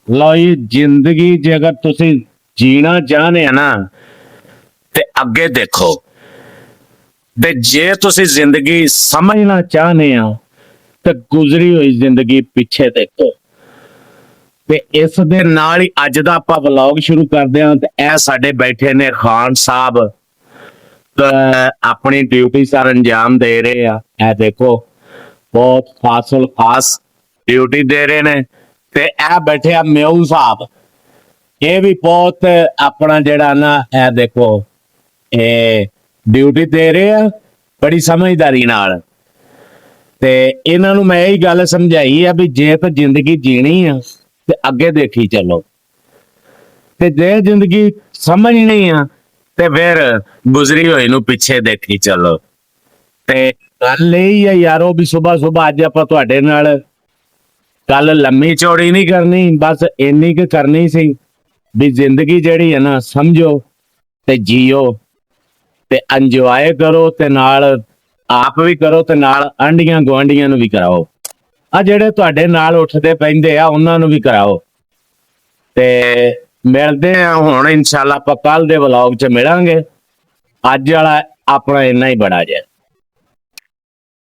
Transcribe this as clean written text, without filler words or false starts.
ਲਓ ਜੀ, ਜ਼ਿੰਦਗੀ ਜੇ ਅਗਰ ਤੁਸੀਂ ਜੀਣਾ ਚਾਹੁੰਦੇ ਆ ਨਾ ਤੇ ਅੱਗੇ ਦੇਖੋ, ਤੇ ਜੇ ਤੁਸੀਂ ਜ਼ਿੰਦਗੀ ਸਮਝਣਾ ਚਾਹੁੰਦੇ ਆ ਤੇ ਗੁਜ਼ਰੀ ਹੋਈ ਜ਼ਿੰਦਗੀ ਪਿੱਛੇ ਦੇਖੋ। ਤੇ ਇਸ ਦੇ ਨਾਲ ਹੀ ਅੱਜ ਦਾ ਆਪਾਂ ਵਲੌਗ ਸ਼ੁਰੂ ਕਰਦੇ ਹਾਂ। ਤੇ ਇਹ ਸਾਡੇ ਬੈਠੇ ਨੇ ਖਾਨ ਸਾਹਿਬ, ਆਪਣੀ ਡਿਊਟੀ ਸਰ ਅੰਜਾਮ ਦੇ ਰਹੇ ਆ। ਇਹ ਦੇਖੋ, ਬਹੁਤ ਖਾਸ ਡਿਊਟੀ ਦੇ ਰਹੇ ਨੇ। ਤੇ ਇਹ ਬੈਠੇ ਆ ਮਿਊ ਸਾਹਿਬ, ਇਹ ਵੀ ਬਹੁਤ ਆਪਣਾ ਜਿਹੜਾ ਨਾ, ਇਹ ਦੇਖੋ, ਇਹ ਡਿਊਟੀ ਦੇ ਰਹੇ ਆ ਬੜੀ ਸਮਝਦਾਰੀ ਨਾਲ। ਤੇ ਇਹਨਾਂ ਨੂੰ ਮੈਂ ਇਹੀ ਗੱਲ ਸਮਝਾਈ ਆ ਵੀ ਜੇ ਤਾਂ ਜ਼ਿੰਦਗੀ ਜੀਣੀ ਆ ਤੇ ਅੱਗੇ ਦੇਖੀ ਚੱਲੋ, ਤੇ ਜੇ ਜ਼ਿੰਦਗੀ ਸਮਝਣੀ ਆ ਤੇ ਫਿਰ ਗੁਜ਼ਰੀ ਹੋਈ ਨੂੰ ਪਿੱਛੇ ਦੇਖੀ ਚੱਲੋ। ਤੇ ਗੱਲ ਇਹ ਆ ਯਾਰੋ ਵੀ ਸੁਬਾਹ ਅੱਜ ਆਪਾਂ ਤੁਹਾਡੇ ਨਾਲ ਗੱਲ ਲੰਮੀ ਚੌੜੀ ਨਹੀਂ ਕਰਨੀ, ਬਸ ਇੰਨੀ ਕੁ ਕਰਨੀ ਸੀ ਵੀ ਜ਼ਿੰਦਗੀ ਜਿਹੜੀ ਹੈ ਨਾ ਸਮਝੋ ਤੇ ਜੀਓ ਤੇ ਇੰਜੋਏ ਕਰੋ, ਤੇ ਨਾਲ ਆਪ ਵੀ ਕਰੋ ਤੇ ਨਾਲ ਆਂਢੀਆਂ ਗੁਆਂਢੀਆਂ ਨੂੰ ਵੀ ਕਰਾਓ। ਆ ਜਿਹੜੇ ਤੁਹਾਡੇ ਨਾਲ ਉੱਠਦੇ ਪੈਂਦੇ ਆ ਉਹਨਾਂ ਨੂੰ ਵੀ ਕਰਾਓ। ਤੇ ਮਿਲਦੇ ਆ ਹੁਣ ਇਨਸ਼ਾਅੱਲਾ, ਆਪਾਂ ਕੱਲ ਦੇ ਵਲੌਗ 'ਚ ਮਿਲਾਂਗੇ। ਅੱਜ ਵਾਲਾ ਆਪਣਾ ਇੰਨਾ ਹੀ ਬੜਾ ਜੇ।